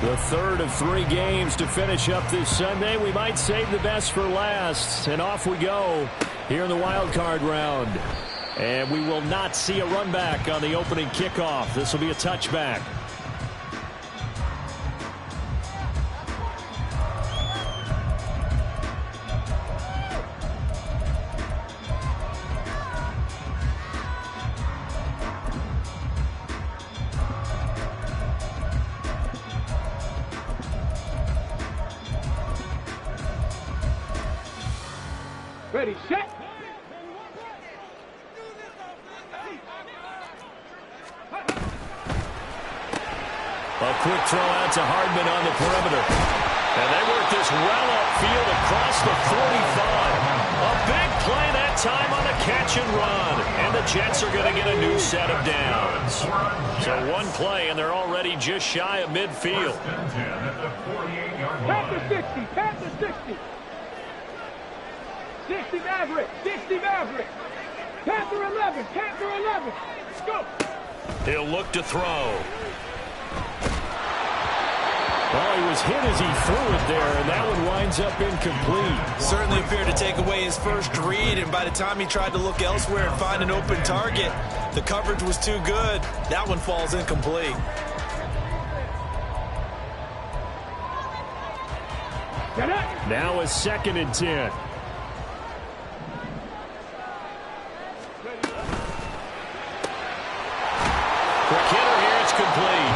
The third of 3 games to finish up this Sunday. We might save the best for last. And off we go here in the wild card round. And we will not see a run back on the opening kickoff. This will be a touchback. Ready, set. A quick throw out to Hardman on the perimeter. And they work this well upfield across the 45. A big play that time on a catch and run. And the Jets are going to get a new set of downs. So one play, and they're already just shy of midfield. Panther 60, Panther 60. 60 Maverick, 60 Maverick. Panther 11, Panther 11. Let's go. He'll look to throw. Well, he was hit as he threw it there, and that one winds up incomplete. Certainly appeared to take away his first read, and by the time he tried to look elsewhere and find an open target, the coverage was too good. That one falls incomplete. Now a 2nd and 10. Quick hitter here, it's complete.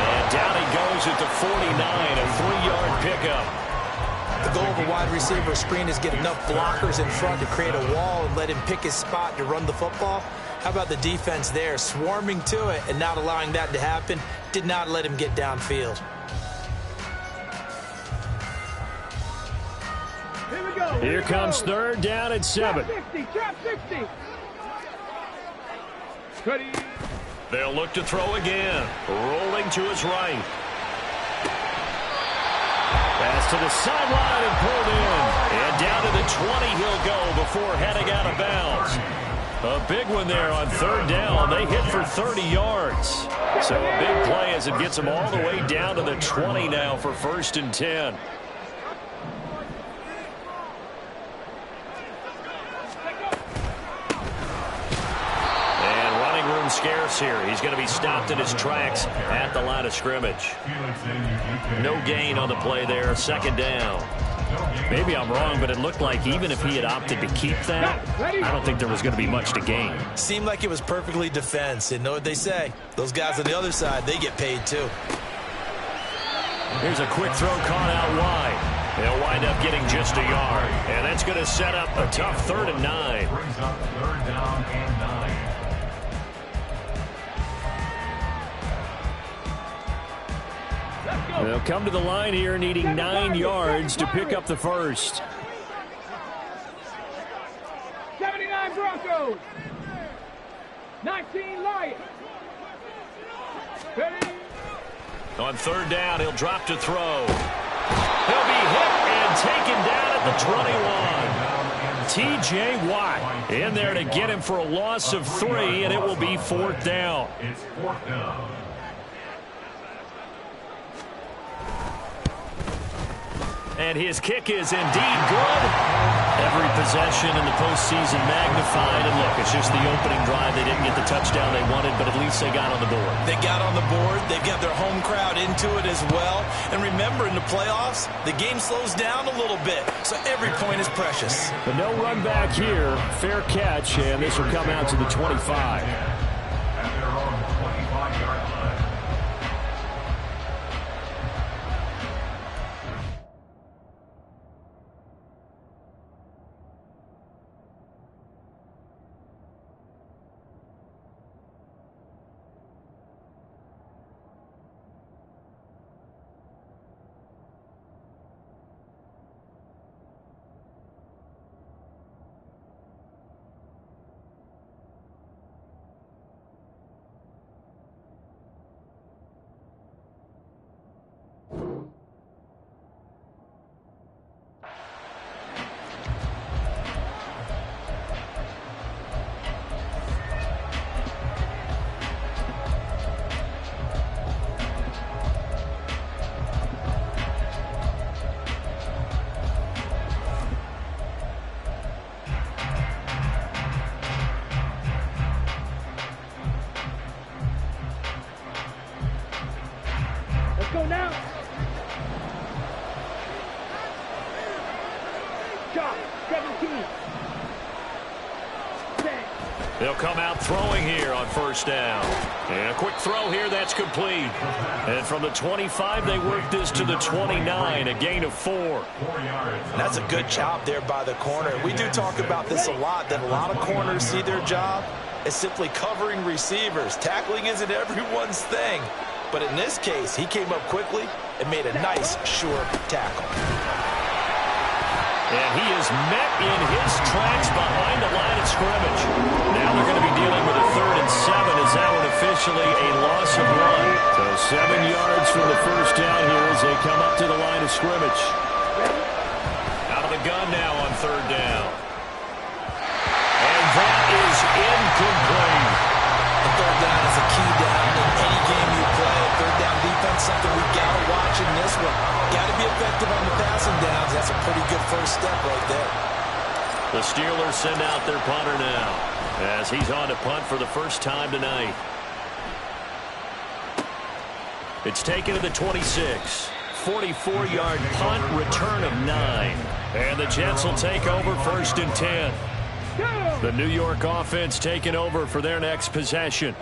And down he goes at the 49, a 3-yard pickup. The goal of a wide receiver screen is get enough blockers in front to create a wall and let him pick his spot to run the football. How about the defense there, swarming to it and not allowing that to happen? Did not let him get downfield. Here we go. Here comes 3rd down and 7. Trap 60, trap 60. Ready. They'll look to throw again. Rolling to his right. Pass to the sideline and pulled in. And down to the 20 he'll go before heading out of bounds. A big one there on 3rd down. They hit for 30 yards. So a big play as it gets them all the way down to the 20 now for 1st and 10. Scarce here. He's going to be stopped in his tracks at the line of scrimmage. No gain on the play there. 2nd down. Maybe I'm wrong, but it looked like even if he had opted to keep that, I don't think there was going to be much to gain. Seemed like it was perfectly defense. And know what they say? Those guys on the other side, they get paid too. Here's a quick throw caught out wide. They'll wind up getting just a yard. And that's going to set up a tough 3rd and 9. Brings up 3rd down and 9. They'll come to the line here needing 9 yards to pick up the first. 79 Broncos. 19 Lions. Ready. On 3rd down, he'll drop to throw. He'll be hit and taken down at the 21. T.J. Watt in there to get him for a loss of 3, and it will be 4th down. It's 4th down. And his kick is indeed good. Every possession in the postseason magnified. And look, it's just the opening drive. They didn't get the touchdown they wanted, but at least they got on the board. They got on the board. They've got their home crowd into it as well. And remember, in the playoffs, the game slows down a little bit. So every point is precious. But no run back here. Fair catch, and this will come out to the 25. And they're on the 25-yard line. They'll come out throwing here on first down. And a quick throw here, that's complete. And from the 25, they work this to the 29, a gain of 4. That's a good job there by the corner. We do talk about this a lot, that a lot of corners see their job as simply covering receivers. Tackling isn't everyone's thing. But in this case, he came up quickly and made a nice, sure tackle. And he is met in his tracks behind the line of scrimmage. Now they're going to be dealing with a 3rd and 7 as that one officially a loss of 1. So 7 yards from the first down here as they come up to the line of scrimmage. Out of the gun now on 3rd down. And that is incomplete. The 3rd down is a key down in any game you play. 3rd down defense, something we got to watch in this one. Got to be effective on the passing downs. That's a pretty good first step right there. The Steelers send out their punter now as he's on to punt for the first time tonight. It's taken to the 26. 44-yard punt, return of 9. And the Jets will take over 1st and 10. The New York offense taking over for their next possession.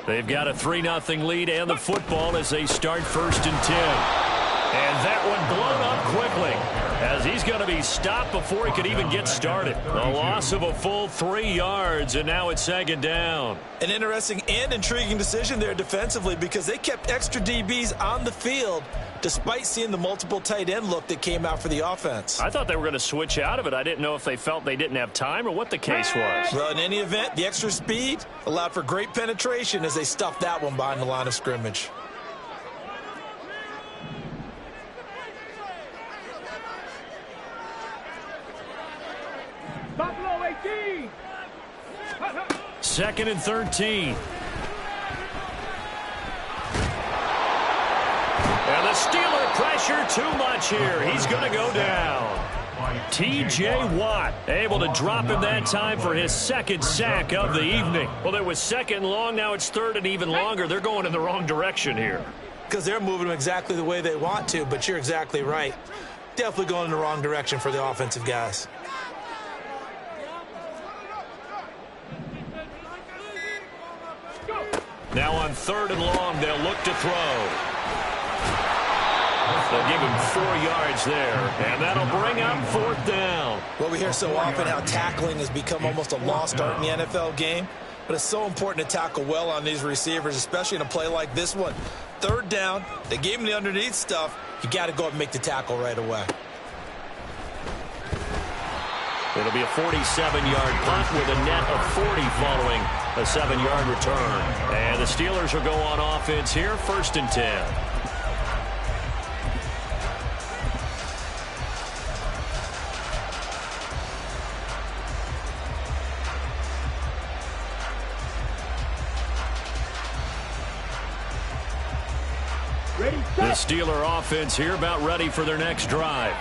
They've got a 3-0 lead and the football as they start 1st and 10. And that one blown up quickly as he's going to be stopped before he could even get started. A loss of a full 3 yards, and now it's 2nd down. An interesting and intriguing decision there defensively because they kept extra DBs on the field despite seeing the multiple tight end look that came out for the offense. I thought they were going to switch out of it. I didn't know if they felt they didn't have time or what the case was. Well, in any event, the extra speed allowed for great penetration as they stuffed that one behind the line of scrimmage. Buffalo 18. 2nd and 13. And the Steeler pressure too much here. He's going to go down. T.J. Watt able to drop him that time for his 2nd sack of the evening. Well, it was 2nd long. Now it's 3rd and even longer. They're going in the wrong direction here. Because they're moving them exactly the way they want to, but you're exactly right. Definitely going in the wrong direction for the offensive guys. Now on 3rd and long, they'll look to throw. They'll give him 4 yards there, and that'll bring up 4th down. Well, we hear so often how tackling has become almost a lost art in the NFL game, but it's so important to tackle well on these receivers, especially in a play like this one. 3rd down, they gave him the underneath stuff. You got to go up and make the tackle right away. It'll be a 47-yard punt with a net of 40 following a 7-yard return. And the Steelers will go on offense here, 1st and 10. The Steeler offense here about ready for their next drive.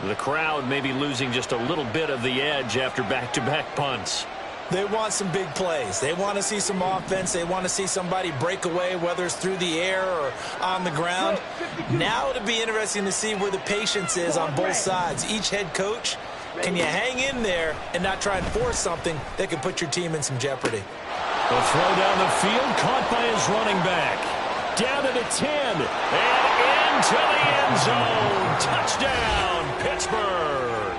The crowd may be losing just a little bit of the edge after back-to-back punts. They want some big plays. They want to see some offense. They want to see somebody break away, whether it's through the air or on the ground. Now it'll be interesting to see where the patience is on both sides. Each head coach, can you hang in there and not try and force something that could put your team in some jeopardy? The throw down the field, caught by his running back. Down to the 10, and into the end zone. Touchdown, Pittsburgh.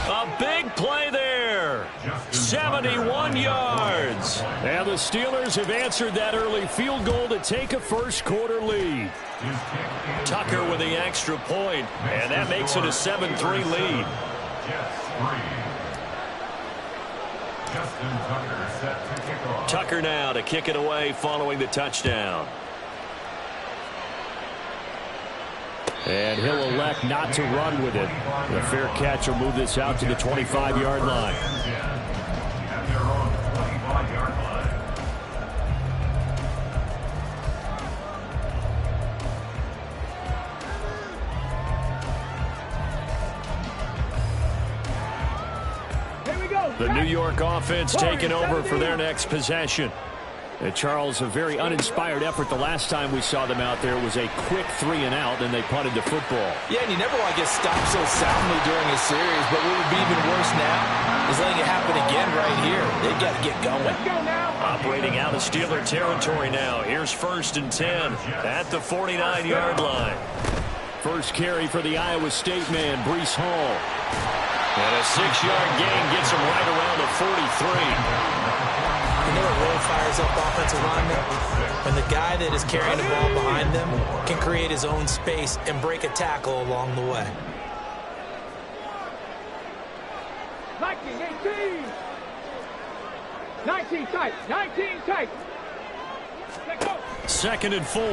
A big play there. 71 yards. And the Steelers have answered that early field goal to take a first-quarter lead. Tucker with the extra point, and that makes it a 7-3 lead. Tucker now to kick it away following the touchdown. And he'll elect not to run with it. The fair catch will move this out to the 25-yard line. Here we go. The New York offense taking over for their next possession. Charles, a very uninspired effort the last time we saw them out there. It was a quick 3-and-out, and they punted the football. Yeah, and you never want to get stopped so soundly during a series, but what would be even worse now is letting it happen again right here. They've got to get going. Let's go now. Operating out of Steeler territory now. Here's 1st and 10 at the 49-yard line. First carry for the Iowa State man, Breece Hall. And a 6-yard gain gets him right around the 43. You know what really fires up offensive linemen? When the guy that is carrying the ball behind them can create his own space and break a tackle along the way. 19, 18. 19 tight. 19 tight. Let's go. 2nd and 4. A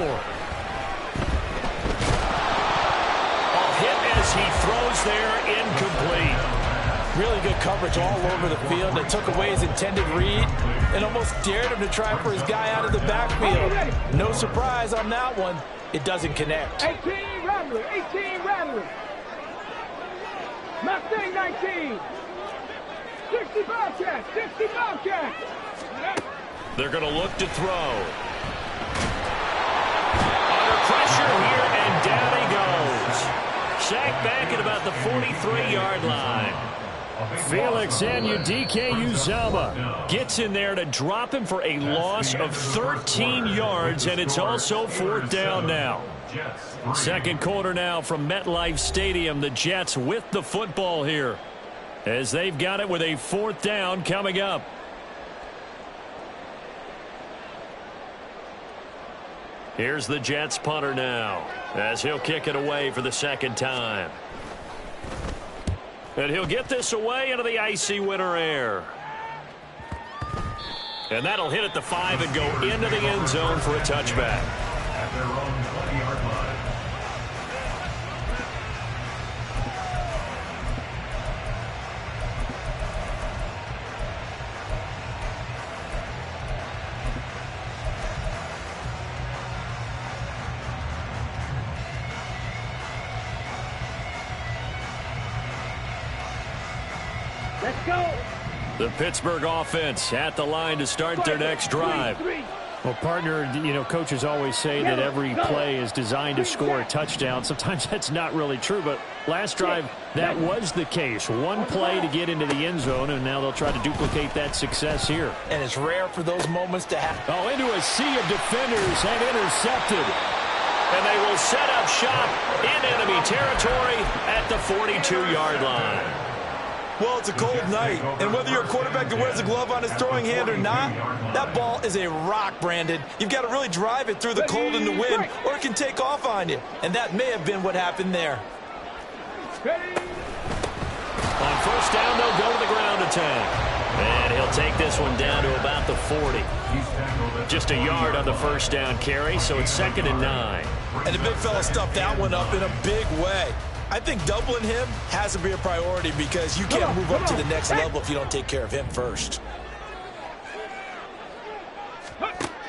hit as he throws there, incomplete. Really good coverage all over the field. They took away his intended read and almost dared him to try for his guy out of the backfield. No surprise on that one. It doesn't connect. 18 Rattler. 18 Rattler. Mustang 19. 60 Bobcat. 60 Bobcat. They're going to look to throw. Under pressure here, and down he goes. Sacked back at about the 43-yard line. Felix Anudike-Uzomah gets in there to drop him for a loss of 13 yards, and it's also 4th down now. Second quarter now from MetLife Stadium. The Jets with the football here as they've got it with a 4th down coming up. Here's the Jets punter now as he'll kick it away for the 2nd time. And he'll get this away into the icy winter air. And that'll hit at the 5 and go into the end zone for a touchback. At their own 20-yard line. Let's go. The Pittsburgh offense at the line to start their next drive. Well, partner, you know, coaches always say that every play is designed to score a touchdown. Sometimes that's not really true, but last drive, that was the case. One play to get into the end zone, and now they'll try to duplicate that success here. And it's rare for those moments to happen. Oh, into a sea of defenders and intercepted. And they will set up shop in enemy territory at the 42-yard line. Well, it's a cold night, and whether you're a quarterback that wears a glove on his throwing hand or not, that ball is a rock, Brandon. You've got to really drive it through the cold and the wind, or it can take off on you. And that may have been what happened there. On 1st down, they'll go to the ground attack. And he'll take this one down to about the 40. Just a yard on the 1st down carry, so it's 2nd and 9. And the big fella stuffed that one up in a big way. I think doubling him has to be a priority because you can't move up to the next level if you don't take care of him first.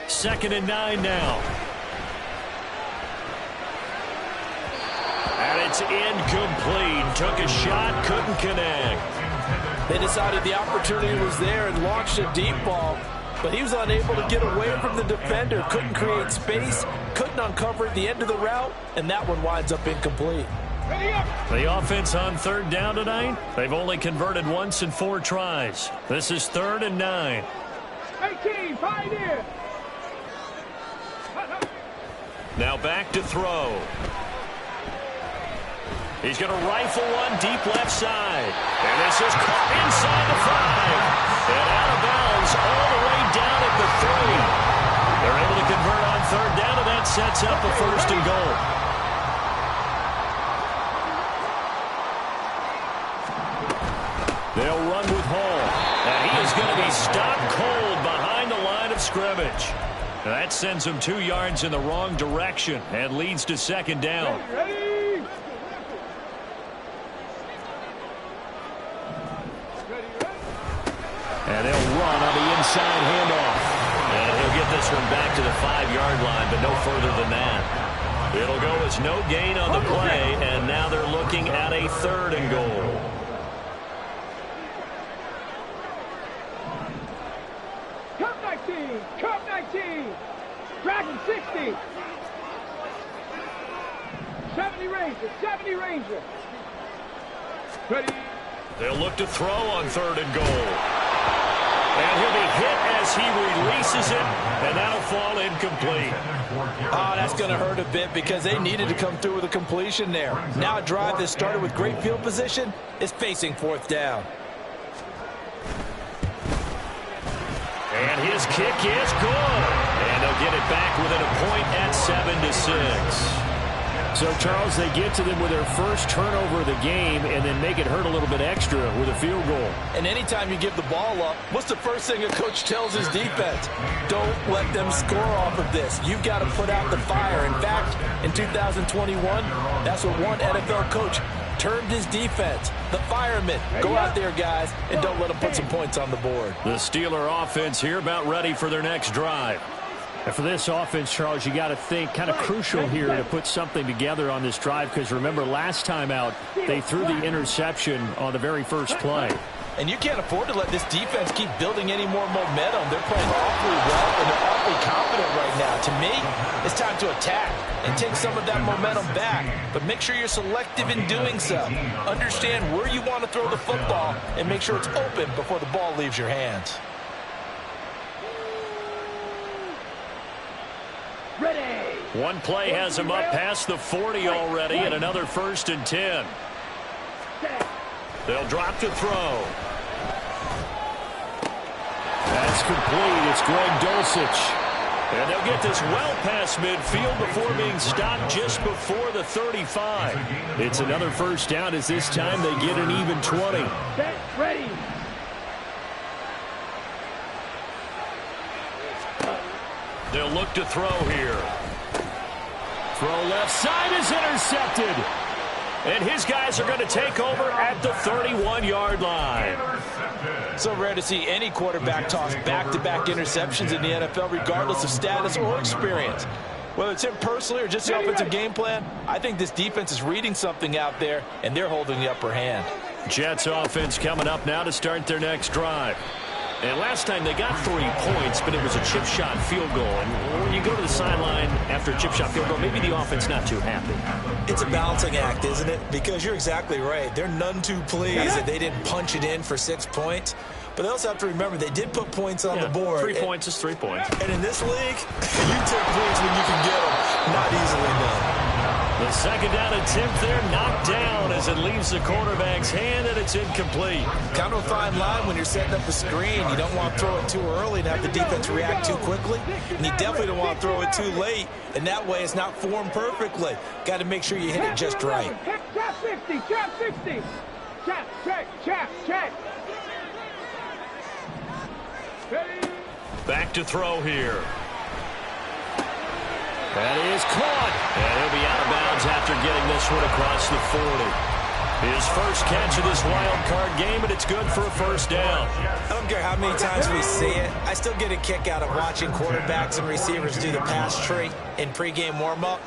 2nd and 9 now. And it's incomplete. Took a shot, couldn't connect. They decided the opportunity was there and launched a deep ball, but he was unable to get away from the defender, couldn't create space, couldn't uncover the end of the route, and that one winds up incomplete. The offense on 3rd down tonight, they've only converted once in 4 tries. This is 3rd and 9. 18, Pioneer. Now back to throw. He's going to rifle one deep left side. And this is caught inside the 5. And out of bounds all the way down at the 3. They're able to convert on 3rd down, and that sets up a 1st and goal. They'll run with Hall. And he is going to be stopped cold behind the line of scrimmage. And that sends him 2 yards in the wrong direction and leads to 2nd down. And they'll run on the inside handoff. And he'll get this one back to the 5-yard line, but no further than that. It'll go as no gain on the play, and now they're looking at a 3rd and goal. 19. Cup 19. Dragon 60. 70 Ranger. 70 Ranger. Ready. They'll look to throw on 3rd and goal. And he'll be hit as he releases it, and that'll fall incomplete. Oh, that's going to hurt a bit because they needed to come through with a completion there. Now a drive that started with great field position is facing 4th down. And his kick is good. And they'll get it back within a point at 7-6. So, Charles, they get to them with their first turnover of the game and then make it hurt a little bit extra with a field goal. And anytime you give the ball up, what's the first thing a coach tells his defense? Don't let them score off of this. You've got to put out the fire. In fact, in 2021, that's what one NFL coach termed his defense. The firemen. Go out there, guys, and don't let them put some points on the board. The Steeler offense here about ready for their next drive. And for this offense, Charles, you got to think kind of crucial here to put something together on this drive because remember last time out they threw the interception on the very first play. And you can't afford to let this defense keep building any more momentum. They're playing awfully well and they're awfully confident right now. To me, it's time to attack and take some of that momentum back. But make sure you're selective in doing so. Understand where you want to throw the football and make sure it's open before the ball leaves your hands. Ready. One play has him up past the 40 already and another 1st and 10. They'll drop to throw. That's complete. It's Greg Dulcich. And they'll get this well past midfield before being stopped just before the 35. It's another 1st down as this time they get an even 20. Set. Ready. They'll look to throw here. Throw left side is intercepted. And his guys are going to take over at the 31-yard line. So rare to see any quarterback toss back-to-back interceptions in the NFL, regardless of status or experience. Whether it's him personally or just the offensive game plan, I think this defense is reading something out there, and they're holding the upper hand. Jets offense coming up now to start their next drive. And last time they got 3 points, but it was a chip shot field goal. And when you go to the sideline after a chip shot field goal, maybe the offense not too happy. It's a balancing act, isn't it? Because you're exactly right. They're none too pleased that they didn't punch it in for 6 points. But they also have to remember they did put points on the board. 3 points is 3 points. And in this league, you take points when you can get them. Not easily done. The 2nd down attempt there knocked down as it leaves the quarterback's hand, and it's incomplete. Kind of a fine line when you're setting up a screen. You don't want to throw it too early and have the defense react too quickly. And you definitely don't want to throw it too late. And that way it's not formed perfectly. Got to make sure you hit it just right. Trap 50. Trap 60. Trap. Check. Ready. Back to throw here. That is caught. And he'll be out of bounds after getting this one across the 40. His first catch of this wild card game, and it's good for a 1st down. I don't care how many times we see it. I still get a kick out of watching quarterbacks and receivers do the pass tree in pregame warm-up.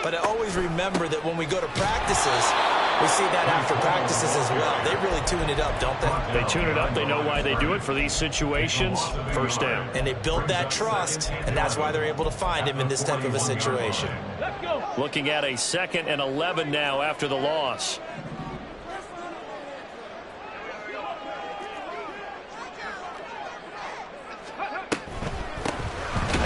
But I always remember that when we go to practices, we see that after practices as well. They really tune it up, don't they? They tune it up. They know why they do it for these situations. 1st down. And they build that trust, and that's why they're able to find him in this type of a situation. Let's go. Looking at a 2nd and 11 now after the loss.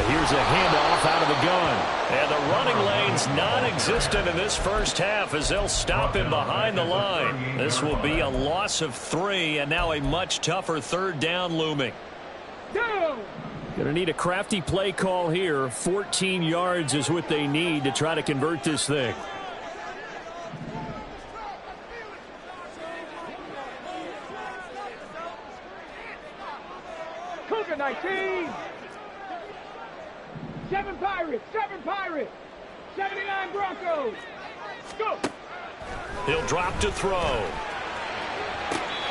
Here's a handoff out of the gun. And the running lane's non-existent in this first half as they'll stop him behind the line. This will be a loss of 3 and now a much tougher 3rd down looming. Go. Going to need a crafty play call here. 14 yards is what they need to try to convert this thing. Cougar 19. 7 Pirates. 79 Broncos. Go. He'll drop to throw.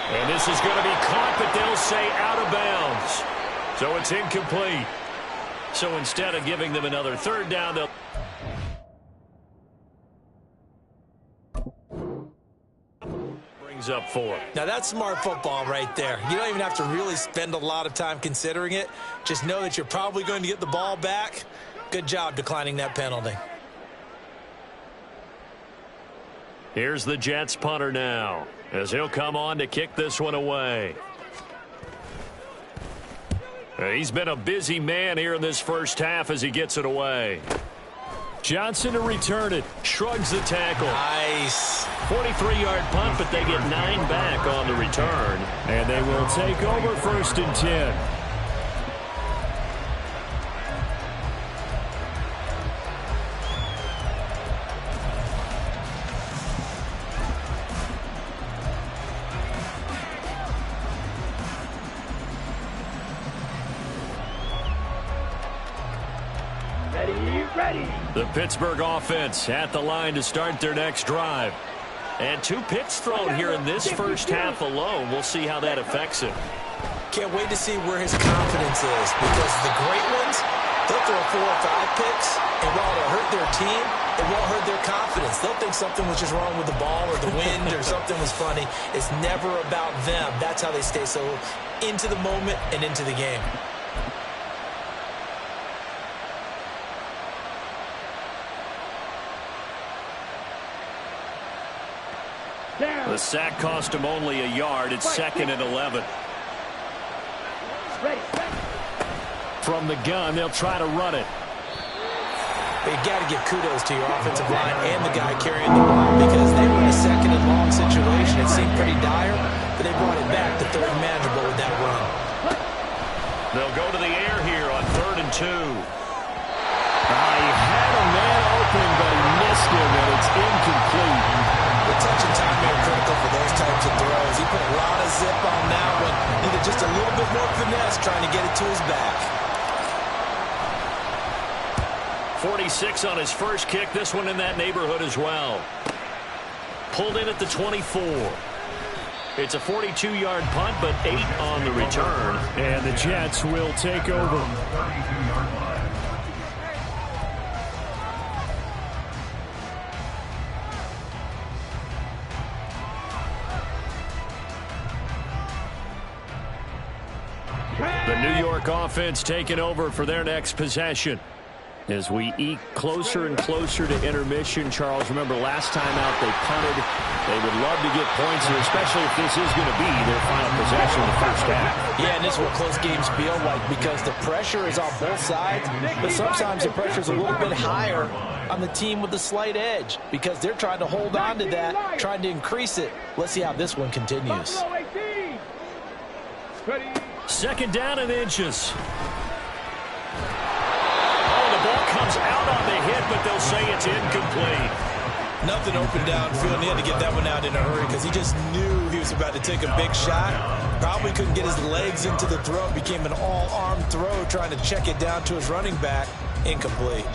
And this is going to be caught, but they'll say out of bounds. So it's incomplete. So instead of giving them another 3rd down, they'll... things up for. Now, that's smart football right there. You don't even have to really spend a lot of time considering it. Just know that you're probably going to get the ball back. Good job declining that penalty. Here's the Jets punter now, as he'll come on to kick this one away. He's been a busy man here in this first half as he gets it away. Johnson to return it. Shrugs the tackle. Nice. 43-yard punt, but they get 9 back on the return. And they will take over 1st and 10. The Pittsburgh offense at the line to start their next drive. And 2 picks thrown here in this first half alone. We'll see how that affects him. Can't wait to see where his confidence is, because the great ones, they'll throw 4 or 5 picks, and while it'll hurt their team, it won't hurt their confidence. They'll think something was just wrong with the ball or the wind or something was funny. It's never about them. That's how they stay so into the moment and into the game. The sack cost him only a yard. It's 2nd and 11. From the gun, they'll try to run it. But you got to give kudos to your offensive line and the guy carrying the ball, because they were in a 2nd and long situation. It seemed pretty dire, but they brought it back to 3rd and manageable with that run. They'll go to the air here on 3rd and 2. He had a man open, but he missed him, and it's incomplete. The touch and timing are critical for those types of throws. He put a lot of zip on that one. Needed just a little bit more finesse trying to get it to his back. 46 on his first kick. This one in that neighborhood as well. Pulled in at the 24. It's a 42-yard punt, but 8 on the return. And the Jets will take over. The New York offense taking over for their next possession. As we eke closer and closer to intermission, Charles, remember last time out they punted. They would love to get points here, especially if this is going to be their final possession in the first half. Yeah, and this is what close games feel like, because the pressure is on both sides, but sometimes the pressure is a little bit higher on the team with the slight edge, because they're trying to hold on to that, trying to increase it. Let's see how this one continues. 2nd down and inches. The ball comes out on the hit, but they'll say it's incomplete. Nothing open downfield, and he had to get that one out in a hurry because he just knew he was about to take a big shot. Probably couldn't get his legs into the throw. It became an all-arm throw, trying to check it down to his running back. Incomplete.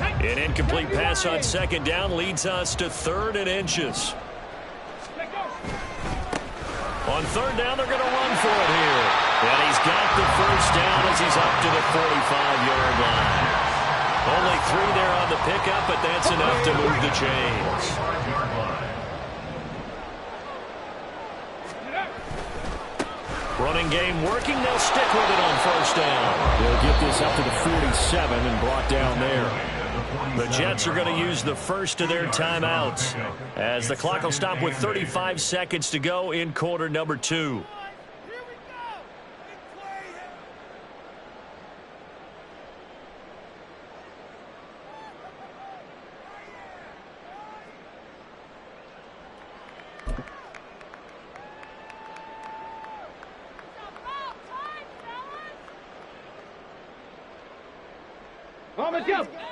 An incomplete pass on 2nd down leads us to 3rd and inches. On 3rd down, they're going to run for it here. And he's got the first down as he's up to the 45-yard line. Only 3 there on the pickup, but that's enough to move the chains. Running game working. They'll stick with it on 1st down. They'll get this up to the 47 and brought down there. The Jets are going to use the first of their timeouts as the clock will stop with 35 seconds to go in quarter number 2.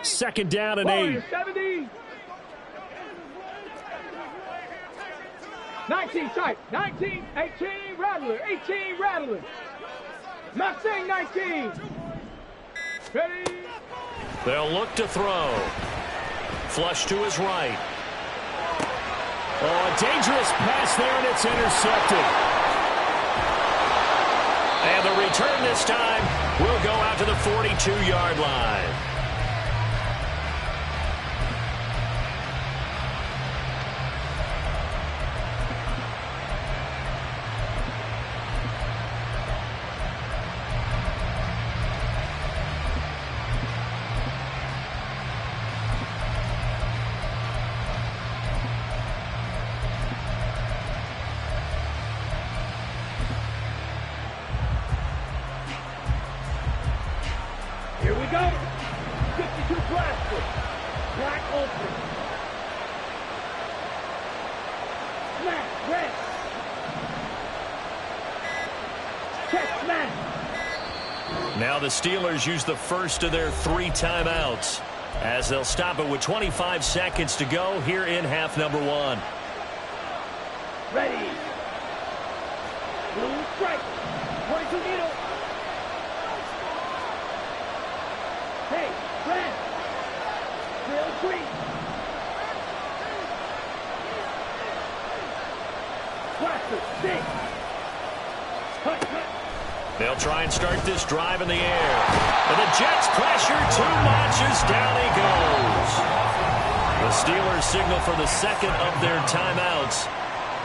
Second down and 8. 70. 19 tight. 19, 18, Rattler. 18, Rattler. Mustang 19. Ready. They'll look to throw. Flush to his right. Oh, a dangerous pass there, and it's intercepted. And the return this time will go out to the 42-yard line. Red. Check smash. Now the Steelers use the first of their 3 timeouts as they'll stop it with 25 seconds to go here in half number 1. Ready. Blue strike. 22 needle. Hey, red. Real green. Blaster, six. Cut, cut. They'll try and start this drive in the air. And the Jets pressure too much as down he goes. The Steelers signal for the second of their timeouts.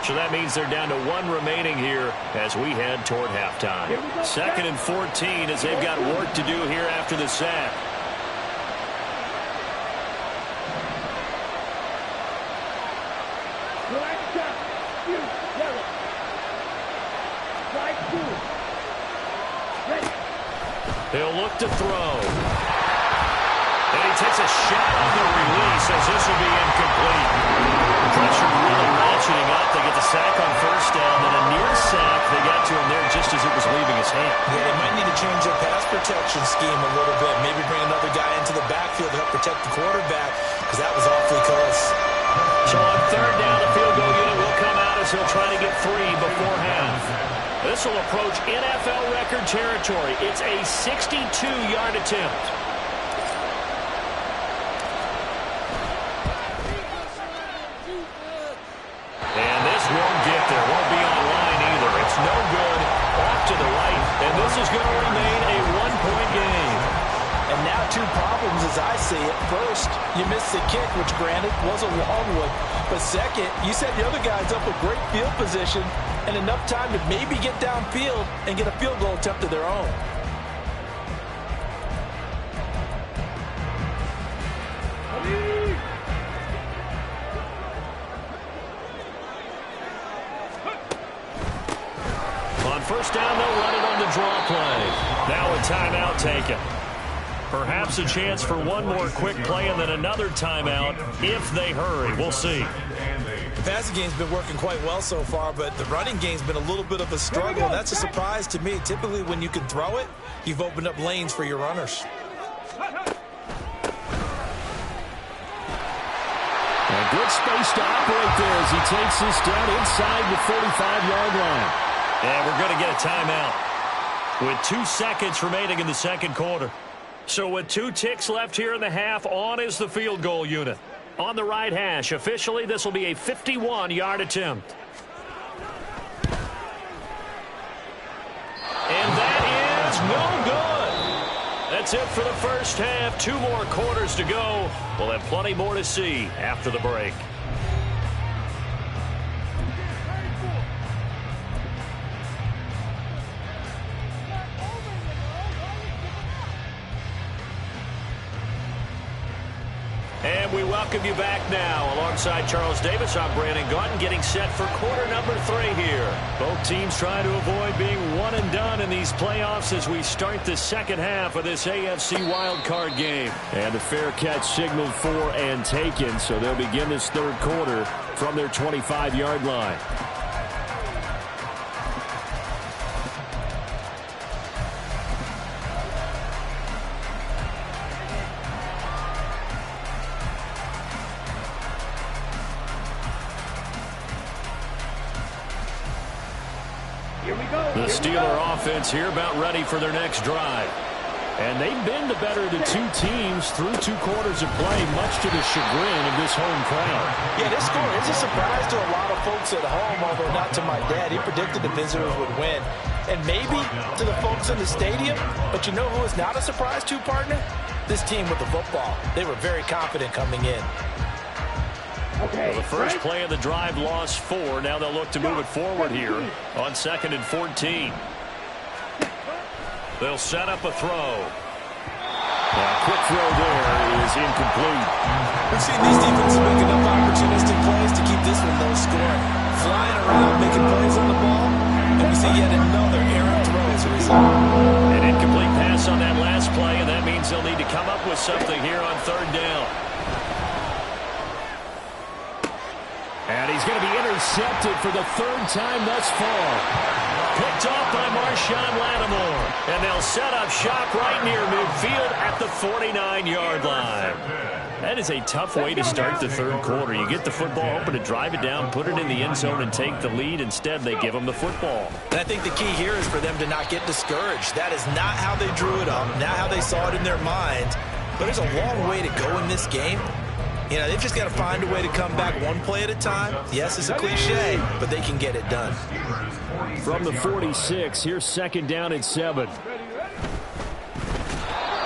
So that means they're down to 1 remaining here as we head toward halftime. 2nd and 14 as they've got work to do here after the sack. Black shot. Blue, yellow. Strike 2. Ready. They'll look to throw. And he takes a shot on the release as this will be incomplete. Pressure really ratcheting up. They get the sack on first down, then a near sack. They got to him there just as it was leaving his hand. Yeah, they might need to change their pass protection scheme a little bit. Maybe bring another guy into the backfield to help protect the quarterback, because that was awfully close. So on 3rd down, the field goal unit will come out as he'll try to get 3 before half. This will approach NFL record territory. It's a 62-yard attempt. And this won't get there. Won't be on line either. It's no good. Off to the right. And this is going to remain a 1-point game. And now 2 problems as I see it. First, you missed the kick, which granted was a long one. But second, you set the other guys up with great field position and enough time to maybe get downfield and get a field goal attempt of their own. On first down, they'll run it on the draw play. Now a timeout taken. Perhaps a chance for one more quick play and then another timeout if they hurry. We'll see. The passing game's been working quite well so far, but the running game's been a little bit of a struggle, and that's a surprise to me. Typically, when you can throw it, you've opened up lanes for your runners. A good space to operate there as he takes this down inside the 45-yard line. And we're going to get a timeout with 2 seconds remaining in the second quarter. So with 2 ticks left here in the half, on is the field goal unit. On the right hash, officially, this will be a 51-yard attempt. And that is no good. That's it for the first half. 2 more quarters to go. We'll have plenty more to see after the break. And we welcome you back now. Alongside Charles Davis, I'm Brandon Gaudin, getting set for quarter number 3 here. Both teams trying to avoid being one and done in these playoffs as we start the second half of this AFC wildcard game. And the fair catch signaled for and taken, so they'll begin this third quarter from their 25-yard line. The Steeler offense here about ready for their next drive. And they've been the better of the 2 teams through 2 quarters of play, much to the chagrin of this home crowd. Yeah, this score is a surprise to a lot of folks at home, although not to my dad. He predicted the visitors would win. And maybe to the folks in the stadium, but you know who is not a surprise to, partner? This team with the football. They were very confident coming in. Okay, well, the first play of the drive lost 4. Now they'll look to move it forward here on 2nd and 14. They'll set up a throw. Quick throw there is incomplete. We've seen these defenses make enough opportunistic plays to keep this one low scoring. Flying around, making plays on the ball, and we see yet another errant throw as a result. An incomplete pass on that last play, and that means they'll need to come up with something here on 3rd down. And he's going to be intercepted intercepted for the third time thus far. Picked off by Marshawn Lattimore. And they'll set up shop right near midfield at the 49-yard line. That is a tough way to start the third quarter. You get the football open to drive it down, put it in the end zone, and take the lead. Instead, they give them the football. And I think the key here is for them to not get discouraged. That is not how they drew it up, not how they saw it in their minds. But there's a long way to go in this game. You know, they've just got to find a way to come back one play at a time. Yes, it's a cliche, but they can get it done. From the 46, here's second down and 7.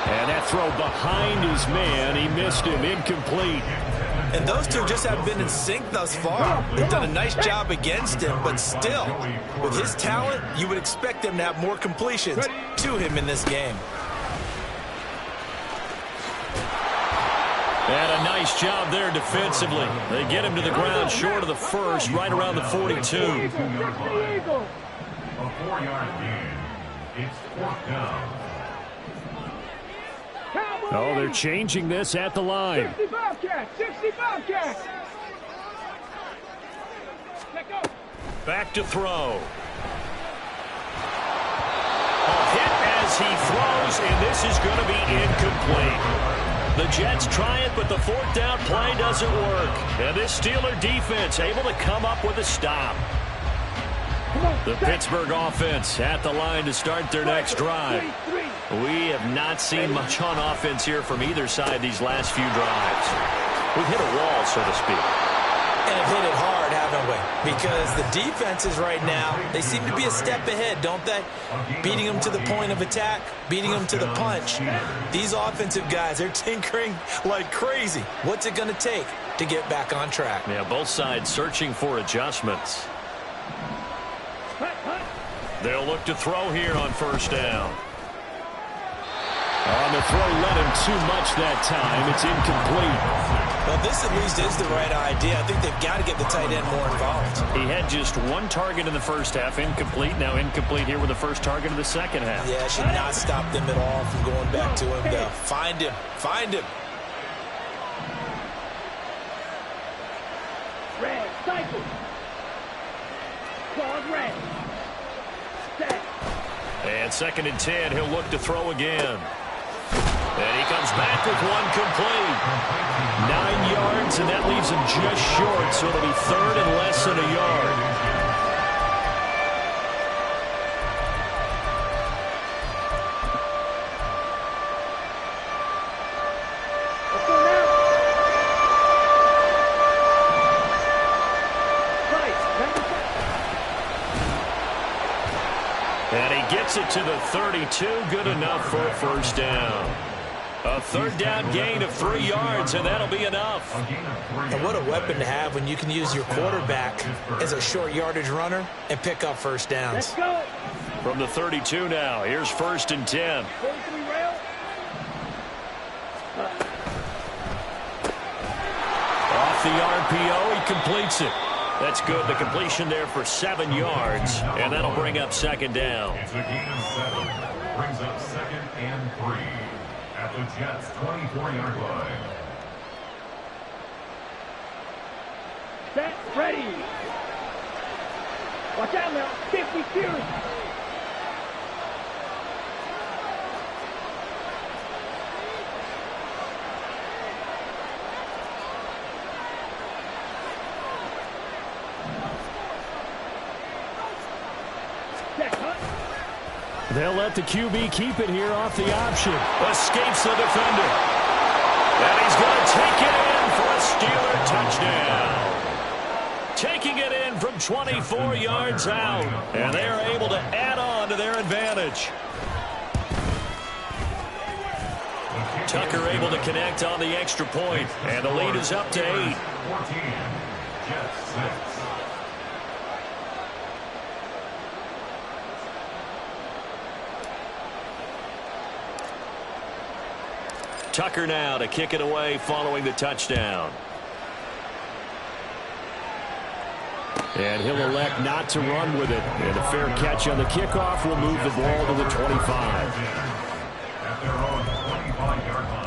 And that throw behind his man, he missed him, incomplete. And those two just have been in sync thus far. They've done a nice job against him, but still, with his talent, you would expect them to have more completions to him in this game. And a nice job there defensively. They get him to the ground short of the first, right around the 42. A 4-yard gain. It's 4th down. Oh, they're changing this at the line. 65 catch, 65 catch. Back to throw. A hit as he throws, and this is going to be incomplete. The Jets try it, but the 4th down play doesn't work. And this Steeler defense able to come up with a stop. The Pittsburgh offense at the line to start their next drive. We have not seen much on offense here from either side these last few drives. We've hit a wall, so to speak. And have hit it hard, haven't we? Because the defenses right now, they seem to be a step ahead, don't they? Beating them to the point of attack, beating them to the punch. These offensive guys, they're tinkering like crazy. What's it going to take to get back on track? Yeah, both sides searching for adjustments. They'll look to throw here on first down. On the throw, let him too much that time. It's incomplete. Well, this at least is the right idea. I think they've got to get the tight end more involved. He had just one target in the first half, incomplete. Now incomplete here with the first target of the second half. Yeah, should not stop them at all from going back to him, though. Find him. Find him. Red, cycle. Claude red. Set. And 2nd and 10, he'll look to throw again. And he comes back with one complete. 9 yards, and that leaves him just short, so it'll be 3rd and less than a yard. Let's go now. And he gets it to the 32, good enough for a first down. A 3rd down gain of 3 yards, and that'll be enough. And what a weapon to have when you can use your quarterback as a short yardage runner and pick up first downs. Let's go. From the 32 now, here's 1st and 10. 43 rail. Off the RPO, he completes it. That's good. The completion there for 7 yards, and that'll bring up 2nd down. It's a gain of 7. Brings up 2nd and 3 at the Jets' 24-yard line. Set, ready. Watch out now. 50 series. They'll let the QB keep it here off the option. Escapes the defender. And he's going to take it in for a Steeler touchdown. Taking it in from 24 yards out. And they are able to add on to their advantage. Tucker able to connect on the extra point. And the lead is up to 8. 14. Jets 6. Tucker now to kick it away following the touchdown. And he'll elect not to run with it. And a fair catch on the kickoff will move the ball to the 25. At their own 25-yard line.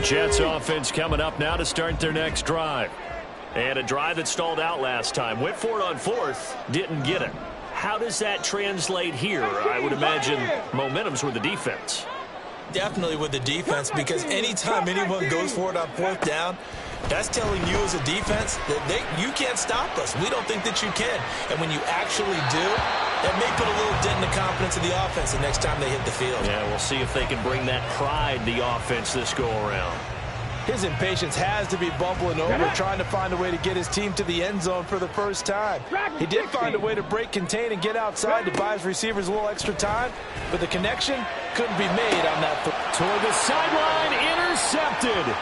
Jets offense coming up now to start their next drive. And a drive that stalled out last time. Went for it on fourth, didn't get it. How does that translate here? I would imagine momentum's with the defense. Definitely with the defense, because anytime anyone goes for it on fourth down, that's telling you as a defense that you can't stop us. We don't think that you can. And when you actually do, that may put a little dent in the confidence of the offense the next time they hit the field. Yeah, we'll see if they can bring that pride, the offense, this go-around. His impatience has to be bubbling over, trying to find a way to get his team to the end zone for the first time. He did find a way to break, contain, and get outside to buy his receivers a little extra time, but the connection couldn't be made on that. Toward the sideline, intercepted.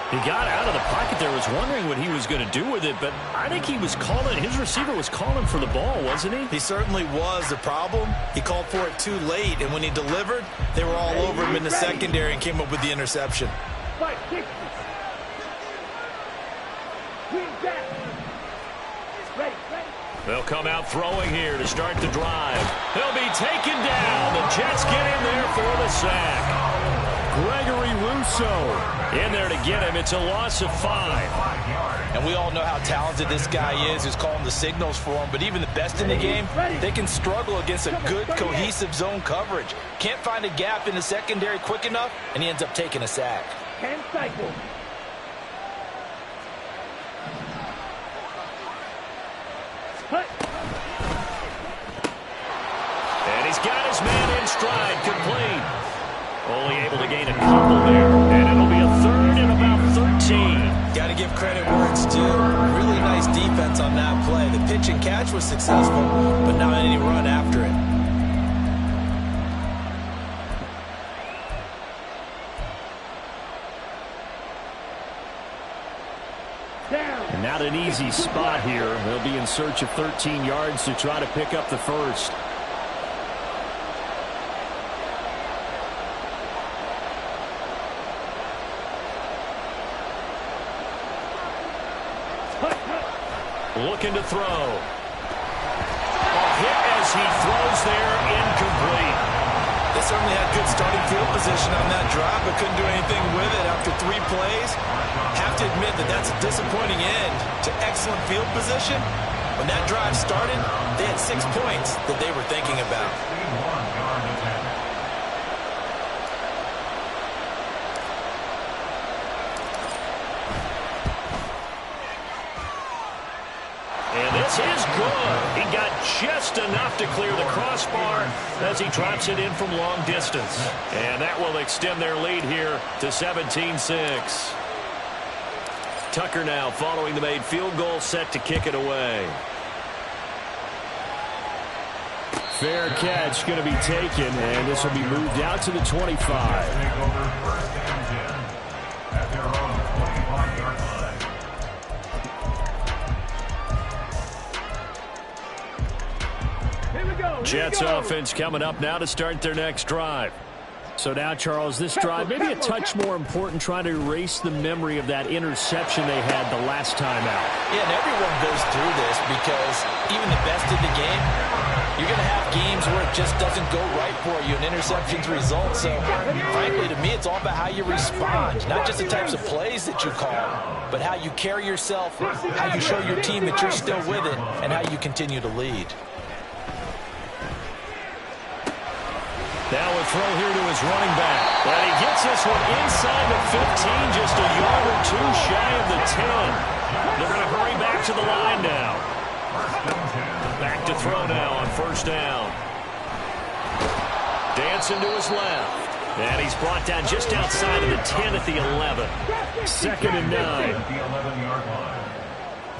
He got out of the pocket there, was wondering what he was going to do with it, but I think he was calling, his receiver was calling for the ball, wasn't he? He certainly was. The problem, he called for it too late, and when he delivered, they were all over him in the secondary and came up with the interception. They'll come out throwing here to start the drive. They'll be taken down. The Jets get in there for the sack. Gregory Rousseau in there to get him. It's a loss of 5. And we all know how talented this guy is, who's calling the signals for him. But even the best in the game, they can struggle against a good, cohesive zone coverage. Can't find a gap in the secondary quick enough, and he ends up taking a sack. 10 cycles. And he's got his man in stride, complete. Only able to gain a couple there, and it'll be a third and about 13. Got to give credit where it's due. Really nice defense on that play. The pitch and catch was successful, but not any run after it. And not an easy spot here. They'll be in search of 13 yards to try to pick up the first. Looking to throw. A hit as he throws there, incomplete. They certainly had good starting field position on that drive, but couldn't do anything with it after 3 plays. Have to admit that that's a disappointing end to excellent field position. When that drive started, they had 6 points that they were thinking about. And this is good. He got just enough to clear the crossbar as he drops it in from long distance. And that will extend their lead here to 17-6. Tucker now following the made field goal, set to kick it away. Fair catch going to be taken, and this will be moved out to the 25. Jets offense coming up now to start their next drive. So now, Charles, this drive maybe a touch more important, trying to erase the memory of that interception they had the last time out. Yeah, and everyone goes through this because even the best in the game, you're going to have games where it just doesn't go right for you, and interceptions result. So, frankly, to me, it's all about how you respond, not just the types of plays that you call, but how you carry yourself, how you show your team that you're still with it, and how you continue to lead. Now a throw here to his running back. And he gets this one inside the 15, just a yard or 2 shy of the 10. They're going to hurry back to the line now. Back to throw now on first down. Dancing to his left. And he's brought down just outside of the 10 at the 11. 2nd and 9. The 11-yard line.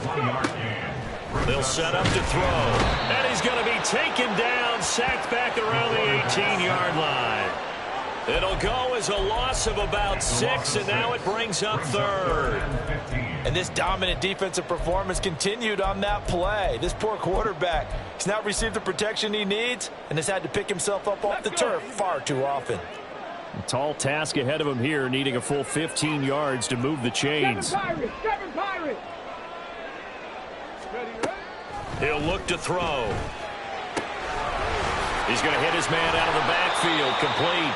1-yard gain. They'll set up to throw. And he's going to be taken down, sacked back around the 18-yard line. It'll go as a loss of about 6, and now it brings up 3rd. And this dominant defensive performance continued on that play. This poor quarterback, he's not received the protection he needs and has had to pick himself up off the turf far too often. A tall task ahead of him here, needing a full 15 yards to move the chains. Seven Pirates. He'll look to throw. He's going to hit his man out of the backfield, complete.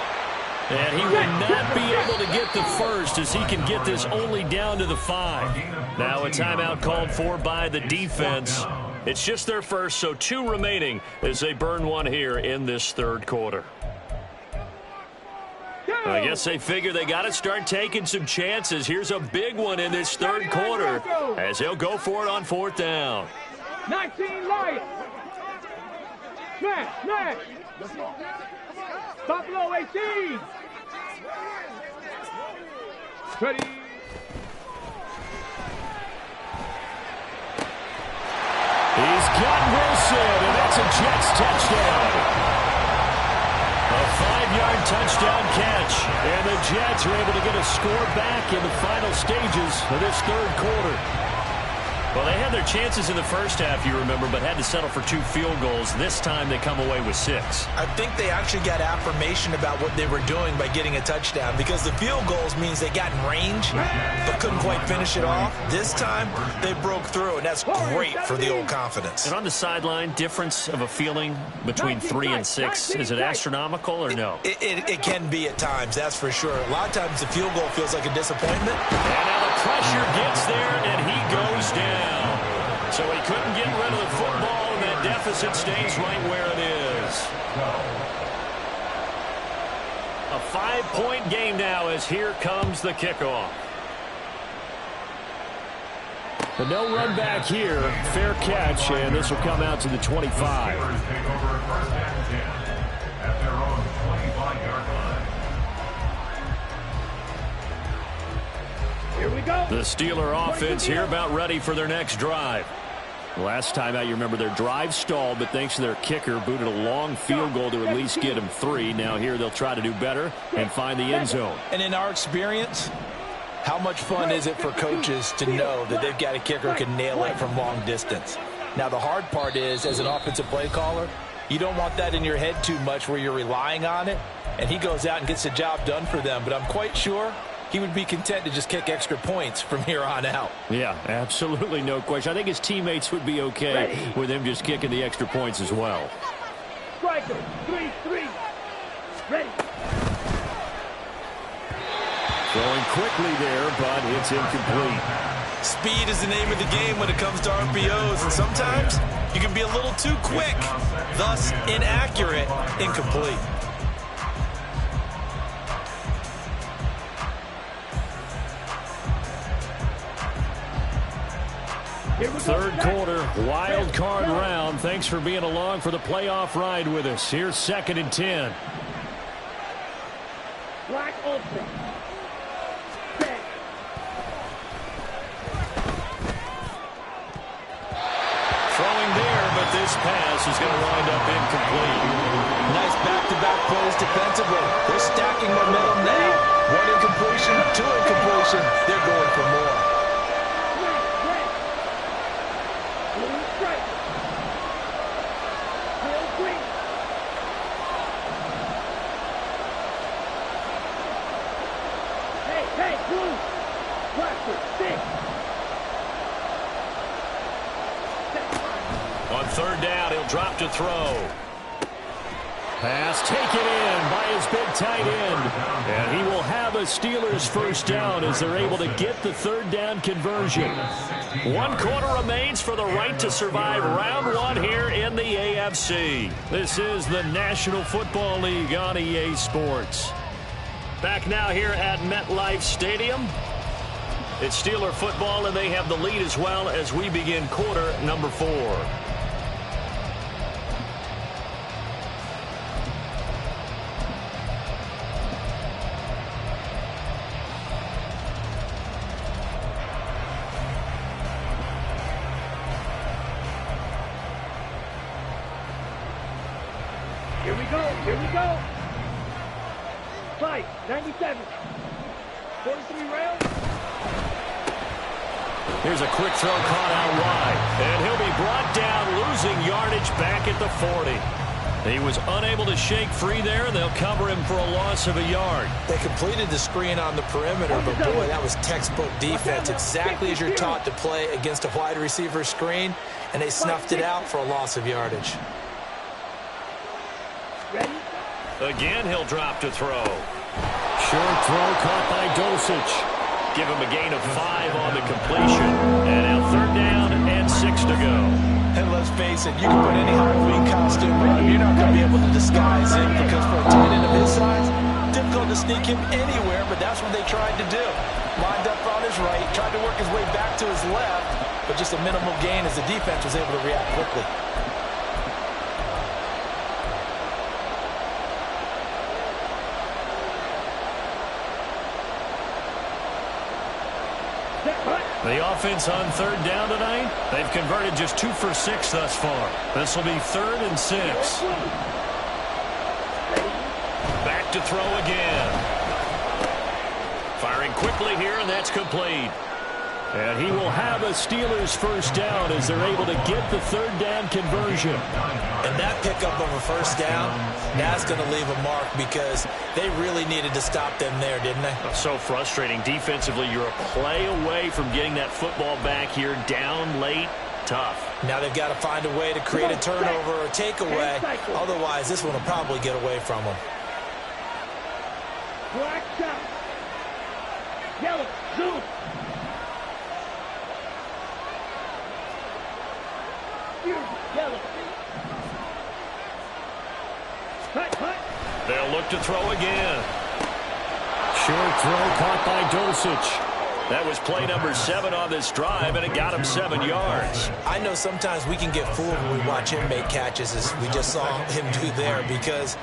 And he will not be able to get the first as he can get this only down to the 5. Now a timeout called for by the defense. It's just their first, so 2 remaining as they burn one here in this third quarter. I guess they figure they got to start taking some chances. Here's a big one in this third quarter as they'll go for it on 4th down. 19 Lions. Smash. Buffalo 18. Ready. He's got Wilson, and that's a Jets touchdown. A 5-yard touchdown catch, and the Jets are able to get a score back in the final stages of this third quarter. Well, they had their chances in the first half, you remember, but had to settle for 2 field goals. This time they come away with 6. I think they actually got affirmation about what they were doing by getting a touchdown, because the field goals means they got in range but couldn't quite finish it off. This time they broke through, and that's great for the old confidence. And on the sideline, difference of a feeling between 3 and 6, is it astronomical or no? It can be at times, that's for sure. A lot of times the field goal feels like a disappointment. And now the pressure gets there, and he goes down. So he couldn't get rid of the football, and that deficit stays right where it is. A 5-point game now as here comes the kickoff. But no run back here. Fair catch, and this will come out to the 25. Here we go. The Steeler offense here about ready for their next drive. Last time out, you remember their drive stalled, but thanks to their kicker, booted a long field goal to at least get them 3. Now here they'll try to do better and find the end zone. And in our experience, how much fun is it for coaches to know that they've got a kicker who can nail it from long distance? Now the hard part is, as an offensive play caller, you don't want that in your head too much where you're relying on it, and he goes out and gets the job done for them. But I'm quite sure he would be content to just kick extra points from here on out. Yeah, absolutely no question. I think his teammates would be okay with him just kicking the extra points as well. Striker, 3-3. Ready. Throwing quickly there, but it's incomplete. Speed is the name of the game when it comes to RPOs, and sometimes you can be a little too quick, thus inaccurate, incomplete. Third quarter, wild card round. Thanks for being along for the playoff ride with us. Here's 2nd and 10. Black open. Set. Throwing there, but this pass is going to wind up incomplete. Nice back-to-back plays defensively. They're stacking momentum now. 1 incompletion, 2 incompletion. They're going for more. On 3rd down, he'll drop to throw. Pass taken in by his big tight end. And he will have a Steelers first down as they're able to get the 3rd down conversion. 1 quarter remains for the right to survive round 1 here in the AFC. This is the National Football League on EA Sports. Back now here at MetLife Stadium. It's Steeler football, and they have the lead as well as we begin quarter number 4. Here we go. Fight, 97. 43 rounds. Here's a quick throw caught out wide. And he'll be brought down, losing yardage back at the 40. He was unable to shake free there, and they'll cover him for a loss of a yard. They completed the screen on the perimeter, but boy, that was textbook defense, exactly as you're taught to play against a wide receiver screen, and they snuffed it out for a loss of yardage. Ready? Again, he'll drop to throw. Short throw caught by Dulcich. Give him a gain of 5 on the completion. And now 3rd down and 6 to go. And let's face it, you can put any Halloween costume on him. You're not going to be able to disguise him because for a tight end of his size, difficult to sneak him anywhere, but that's what they tried to do. Lined up on his right, tried to work his way back to his left, but just a minimal gain as the defense was able to react quickly. The offense on 3rd down tonight, they've converted just 2 for 6 thus far. This will be 3rd and 6. Back to throw again. Firing quickly here, and that's complete. And he will have a Steelers first down as they're able to get the 3rd down conversion. And that pickup of a first down, that's going to leave a mark because they really needed to stop them there, didn't they? So frustrating. Defensively, you're a play away from getting that football back here down late. Tough. Now they've got to find a way to create a turnover or takeaway. Otherwise, this one will probably get away from them. Black shot. Yellow. Zoom. Yellow. They'll look to throw again. Short throw caught by Dulcich. That was play number 7 on this drive, and it got him 7 yards. I know sometimes we can get fooled when we watch him make catches, as we just saw him do there, because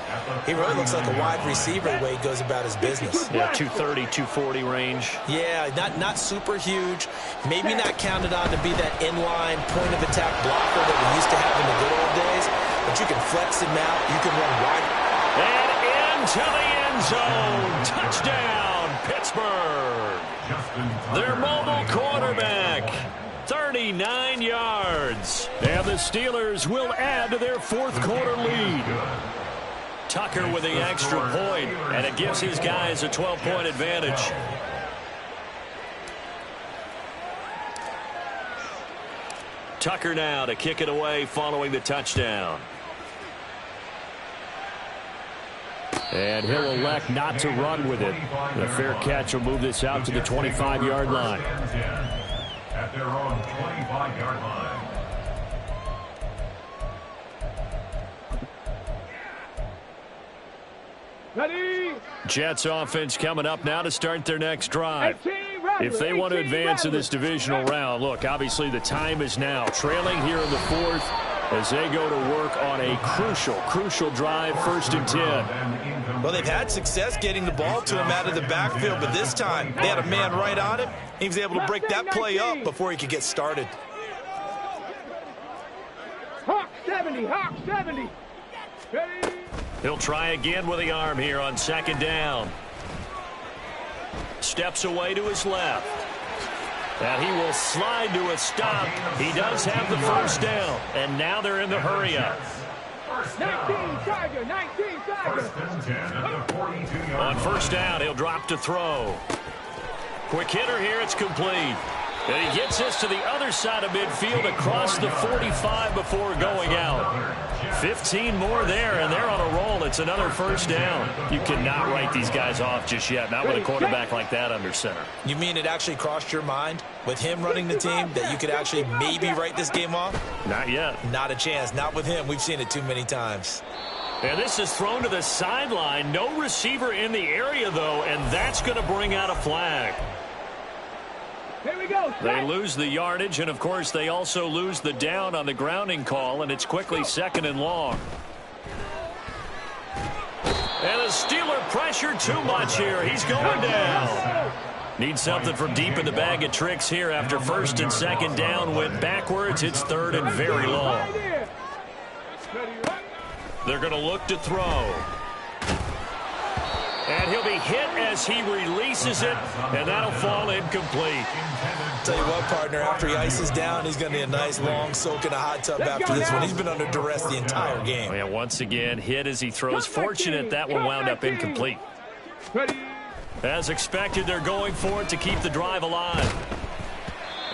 he really looks like a wide receiver the way he goes about his business. Yeah, 230, 240 range. Yeah, not super huge. Maybe not counted on to be that inline point-of-attack blocker that we used to have in the good old days, but you can flex him out. You can run wide. And into the end zone. Touchdown, Pittsburgh. Their mobile quarterback, 39 yards. And the Steelers will add to their 4th quarter lead. Tucker with the extra point, and it gives his guys a 12-point advantage. Tucker now to kick it away following the touchdown. And he'll elect not to run with it. The fair catch will move this out to the 25-yard line. At their own 25-yard line. Ready. Jets offense coming up now to start their next drive. If they want to advance in this divisional round, look, obviously the time is now. Trailing here in the 4th as they go to work on a crucial drive, 1st and 10. Well, they've had success getting the ball to him out of the backfield, but this time they had a man right on him. He was able to break that play up before he could get started. Hawk 70, Hawk 70. Ready. He'll try again with the arm here on 2nd down. Steps away to his left. And he will slide to a stop. He does have the first down. And now they're in the hurry-up. 19 Tiger, 19 Tiger. On 1st down, he'll drop to throw. Quick hitter here, it's complete. And he gets this to the other side of midfield across the 45 before going out. 15 more there, and they're on a roll. It's another 1st down. You cannot write these guys off just yet, not with a quarterback like that under center. You mean it actually crossed your mind with him running the team that you could actually maybe write this game off? Not yet. Not a chance. Not with him. We've seen it too many times. And this is thrown to the sideline. No receiver in the area, though, and that's going to bring out a flag. Here we go. They lose the yardage, and, of course, they also lose the down on the grounding call, and it's quickly 2nd and long. And the Steeler pressure too much here. He's going down. Needs something from deep in the bag of tricks here after 1st and 2nd down went backwards. It's 3rd and very long. They're going to look to throw. And he'll be hit as he releases it, and that'll fall incomplete. Tell you what, partner, after he ices down, he's going to need a nice long soak in a hot tub after this one. He's been under duress the entire game. And once again, hit as he throws. Fortunate that one wound up incomplete. As expected, they're going for it to keep the drive alive.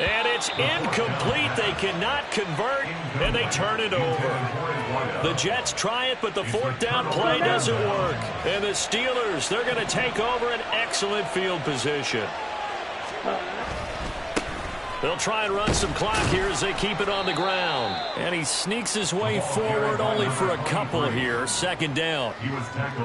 And it's incomplete. They cannot convert, and they turn it over. The Jets try it, but the fourth down play doesn't work. And the Steelers, they're going to take over an excellent field position. They'll try and run some clock here as they keep it on the ground. And he sneaks his way forward only for a couple here. Second down.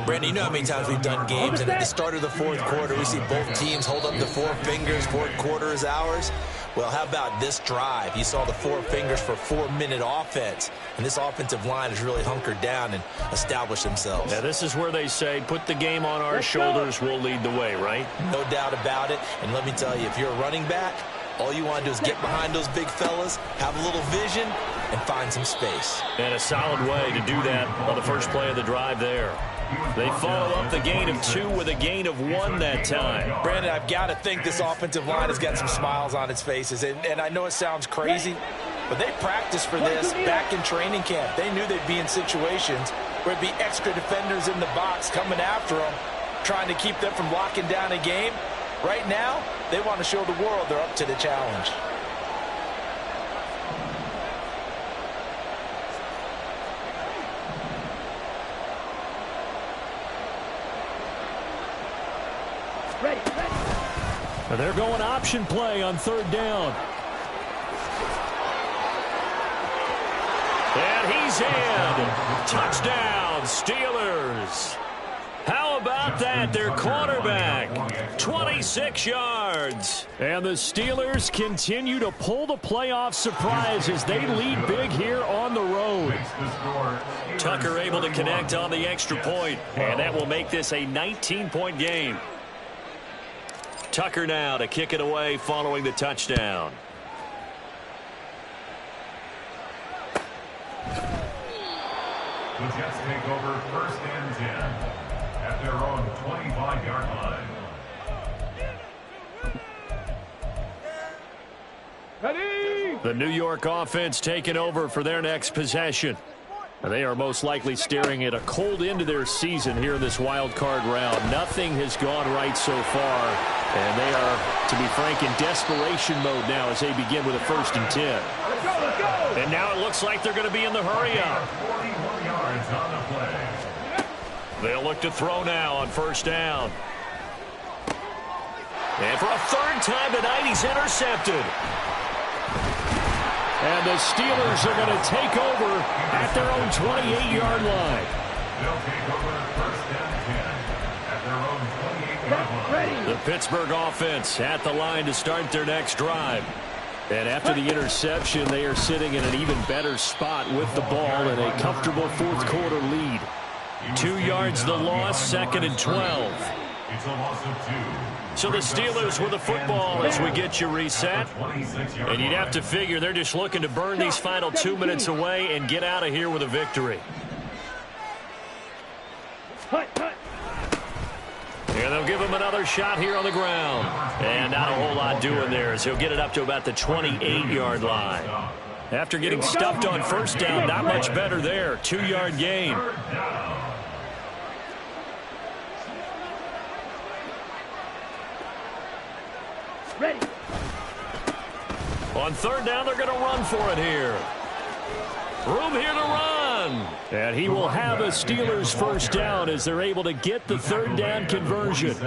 Brandon, you know how many times we've done games, and at the start of the fourth quarter, we see both teams hold up the four fingers, fourth quarter is ours. Well, how about this drive? You saw the four fingers for 4-minute offense, and this offensive line has really hunkered down and established themselves. Now, this is where they say, put the game on our shoulders, we'll lead the way, right? No doubt about it, and let me tell you, if you're a running back, all you want to do is get behind those big fellas, have a little vision, and find some space. And a solid way to do that on the first play of the drive there. They follow up the gain of 2 with a gain of 1 that time. Brandon, I've got to think this offensive line has got some smiles on its faces. And I know it sounds crazy, but they practiced for this back in training camp. They knew they'd be in situations where it'd be extra defenders in the box coming after them, trying to keep them from locking down a game. Right now, they want to show the world they're up to the challenge. They're going option play on third down. And he's in. Touchdown, Steelers. How about that? Their quarterback, 26 yards. And the Steelers continue to pull the playoff surprise as they lead big here on the road. Tucker able to connect on the extra point, and that will make this a 19-point game. Tucker now to kick it away following the touchdown. The Jets take over 1st and 10 at their own 25-yard line. Ready? The New York offense taking over for their next possession. They are most likely staring at a cold end to their season here in this wild card round. Nothing has gone right so far, and they are, to be frank, in desperation mode now as they begin with a 1st and 10. Let's go, let's go. And now it looks like they're going to be in the hurry-up. 41 yards on the play. They'll look to throw now on 1st down. And for a 3rd time tonight, he's intercepted. And the Steelers are going to take over at their own 28-yard line. They'll take over 1st and 10 at their own 28-yard line. The Pittsburgh offense at the line to start their next drive. And after the interception, they are sitting in an even better spot with the ball in a comfortable fourth quarter lead. 2 yards the loss, 2nd and 12. It's a loss of 2. So the Steelers with the football as we get you reset. And you'd have to figure they're just looking to burn these final 2 minutes away and get out of here with a victory. And they'll give him another shot here on the ground. And not a whole lot doing there as he'll get it up to about the 28-yard line. After getting stuffed on 1st down, not much better there. 2-yard gain. Ready. On 3rd down, they're going to run for it here. Room here to run. And he will have a Steelers 1st down as they're able to get the 3rd down conversion.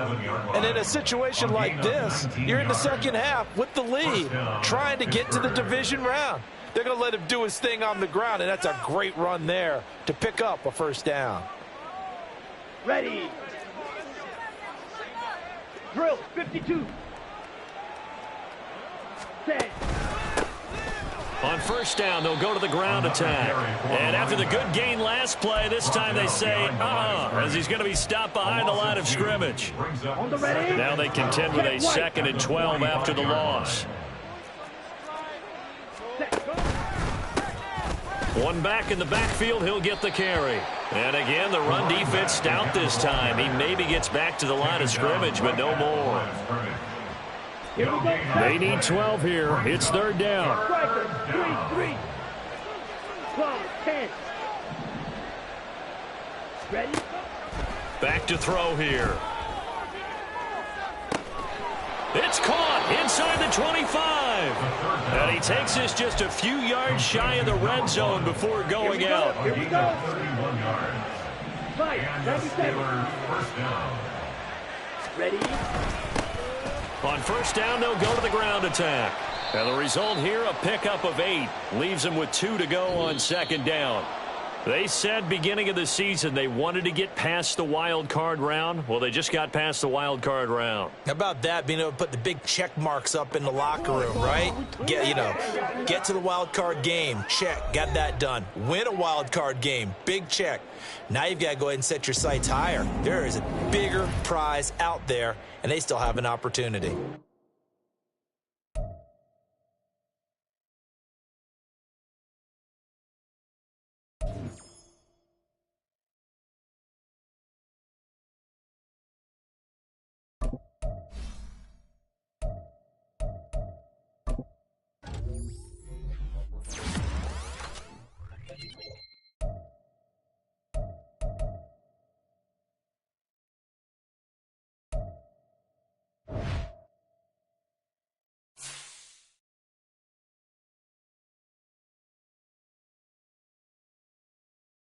And in a situation like this, you're in the 2nd half with the lead, trying to get to the division round. They're going to let him do his thing on the ground, and that's a great run there to pick up a 1st down. Ready. Drill, 52. Set. On 1st down, they'll go to the ground attack. And after the good gain last play, this time they say, as he's going to be stopped behind the line of scrimmage. On the ready. Now they contend with a 2nd and 12 after the loss. Set. Go. One back in the backfield, he'll get the carry. And again, the run defense stout this time. He maybe gets back to the line of scrimmage, but no more. Here we go. They need 12 here. It's 3rd down. Striker, 3. Clock, 10. Ready? Back to throw here. It's caught inside the 25. And he takes us just a few yards shy of the red zone before going out. Here we go. 31 yards. Right, And the Steelers first down. Ready? On first down, they'll go to the ground attack. And the result here, a pickup of 8. Leaves them with 2 to go on second down. They said beginning of the season they wanted to get past the wild card round. Well, they just got past the wild card round. How about that, being able to put the big check marks up in the locker room, right? Get to the wild card game. Check. Got that done. Win a wild card game. Big check. Now you've got to go ahead and set your sights higher. There is a bigger prize out there, and they still have an opportunity.